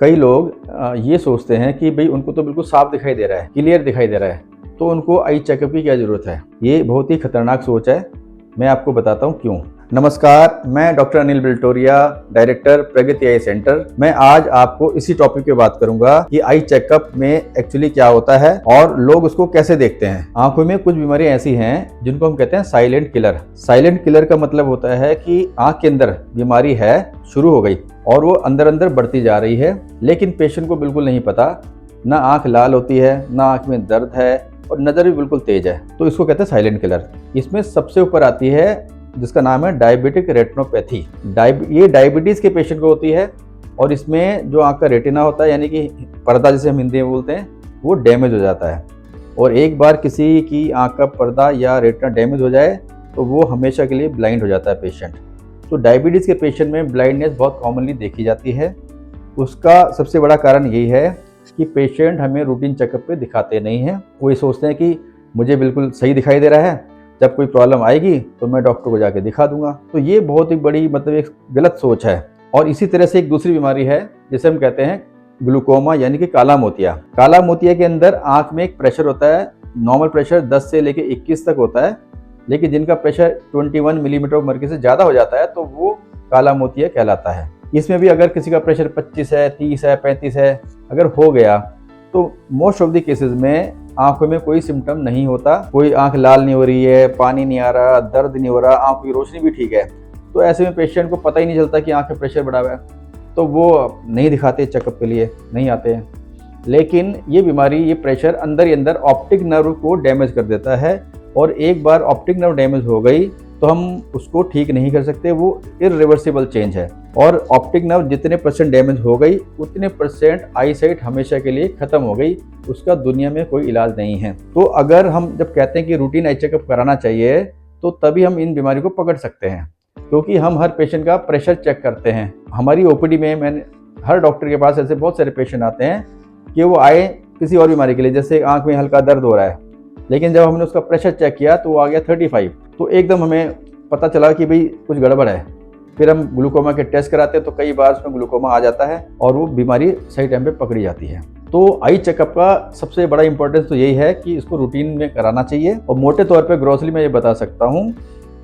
कई लोग ये सोचते हैं कि भाई उनको तो बिल्कुल साफ दिखाई दे रहा है, क्लियर दिखाई दे रहा है, तो उनको आई चेकअप की क्या ज़रूरत है। ये बहुत ही खतरनाक सोच है। मैं आपको बताता हूँ क्यों। नमस्कार, मैं डॉक्टर अनिल बिल्टोरिया, डायरेक्टर प्रगति आई सेंटर। मैं आज आपको इसी टॉपिक पे बात करूंगा कि आई चेकअप में एक्चुअली क्या होता है और लोग उसको कैसे देखते हैं। आंखों में कुछ बीमारियां ऐसी हैं जिनको हम कहते हैं साइलेंट किलर। साइलेंट किलर का मतलब होता है कि आंख के अंदर बीमारी है, शुरू हो गई और वो अंदर अंदर बढ़ती जा रही है, लेकिन पेशेंट को बिल्कुल नहीं पता। ना आंख लाल होती है, ना आंख में दर्द है और नज़र भी बिल्कुल तेज है, तो इसको कहते हैं साइलेंट किलर। इसमें सबसे ऊपर आती है जिसका नाम है डायबिटिक रेटिनोपैथी। ये डायबिटीज़ के पेशेंट को होती है और इसमें जो आंख का रेटिना होता है, यानी कि पर्दा जिसे हम हिंदी में बोलते हैं, वो डैमेज हो जाता है। और एक बार किसी की आंख का पर्दा या रेटिना डैमेज हो जाए तो वो हमेशा के लिए ब्लाइंड हो जाता है पेशेंट। तो डायबिटीज़ के पेशेंट में ब्लाइंडनेस बहुत कॉमनली देखी जाती है। उसका सबसे बड़ा कारण यही है कि पेशेंट हमें रूटीन चेकअप पे दिखाते नहीं हैं। वो ये सोचते हैं कि मुझे बिल्कुल सही दिखाई दे रहा है, जब कोई प्रॉब्लम आएगी तो मैं डॉक्टर को जाके दिखा दूंगा। तो ये बहुत ही बड़ी एक गलत सोच है। और इसी तरह से एक दूसरी बीमारी है जिसे हम कहते हैं ग्लूकोमा, यानी कि काला मोतिया। काला मोतिया के अंदर आंख में एक प्रेशर होता है, नॉर्मल प्रेशर 10 से लेकर 21 तक होता है, लेकिन जिनका प्रेशर 21 मिलीमीटर मर्क्यूरी से ज़्यादा हो जाता है तो वो काला मोतिया कहलाता है। इसमें भी अगर किसी का प्रेशर 25 है, 30 है, 35 है अगर हो गया तो मोस्ट ऑफ द केसेस में आंखों में कोई सिम्टम नहीं होता। कोई आंख लाल नहीं हो रही है, पानी नहीं आ रहा, दर्द नहीं हो रहा, आंख की रोशनी भी ठीक है। तो ऐसे में पेशेंट को पता ही नहीं चलता कि आंख में प्रेशर बढ़ा हुआ है, तो वो नहीं दिखाते, चेकअप के लिए नहीं आते हैं। लेकिन ये बीमारी, ये प्रेशर अंदर ही अंदर ऑप्टिक नर्व को डैमेज कर देता है और एक बार ऑप्टिक नर्व डैमेज हो गई तो हम उसको ठीक नहीं कर सकते। वो इरिवर्सिबल चेंज है और ऑप्टिक नर्व जितने परसेंट डैमेज हो गई उतने परसेंट आई साइट हमेशा के लिए खत्म हो गई, उसका दुनिया में कोई इलाज नहीं है। तो अगर हम जब कहते हैं कि रूटीन आई चेकअप कराना चाहिए तो तभी हम इन बीमारी को पकड़ सकते हैं, क्योंकि हम हर पेशेंट का प्रेशर चेक करते हैं। हमारी ओपीडी में मैंने हर डॉक्टर के पास ऐसे बहुत सारे पेशेंट आते हैं कि वो आए किसी और बीमारी के लिए, जैसे आंख में हल्का दर्द हो रहा है, लेकिन जब हमने उसका प्रेशर चेक किया तो वो आ गया 35। तो एकदम हमें पता चला कि भाई कुछ गड़बड़ है। फिर हम ग्लूकोमा के टेस्ट कराते हैं तो कई बार उसमें ग्लूकोमा आ जाता है और वो बीमारी सही टाइम पे पकड़ी जाती है। तो आई चेकअप का सबसे बड़ा इंपॉर्टेंस तो यही है कि इसको रूटीन में कराना चाहिए। और मोटे तौर पे ग्रोसली मैं ये बता सकता हूँ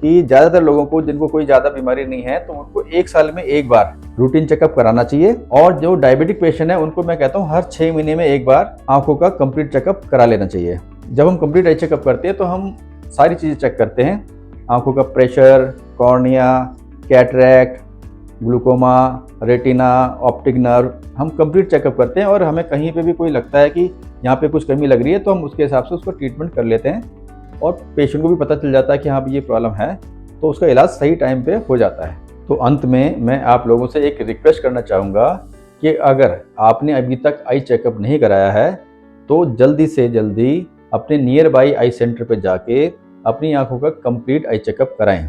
कि ज़्यादातर लोगों को जिनको कोई ज़्यादा बीमारी नहीं है तो उनको 1 साल में एक बार रूटीन चेकअप कराना चाहिए। और जो डायबिटिक पेशेंट है उनको मैं कहता हूँ हर 6 महीने में एक बार आंखों का कंप्लीट चेकअप करा लेना चाहिए। जब हम कंप्लीट आई चेकअप करते हैं तो हम सारी चीज़ें चेक करते हैं, आंखों का pressure, cornea, cataract, glaucoma, retina, optic nerve, हम कंप्लीट चेकअप करते हैं। और हमें कहीं पे भी कोई लगता है कि यहाँ पे कुछ कमी लग रही है तो हम उसके हिसाब से उसको ट्रीटमेंट कर लेते हैं और पेशेंट को भी पता चल जाता है कि हाँ ये प्रॉब्लम है, तो उसका इलाज सही टाइम पे हो जाता है। तो अंत में मैं आप लोगों से एक रिक्वेस्ट करना चाहूँगा कि अगर आपने अभी तक आई चेकअप नहीं कराया है तो जल्दी से जल्दी अपने नियर बाई आई सेंटर पर जाके अपनी आंखों का कंप्लीट आई चेकअप कराएं।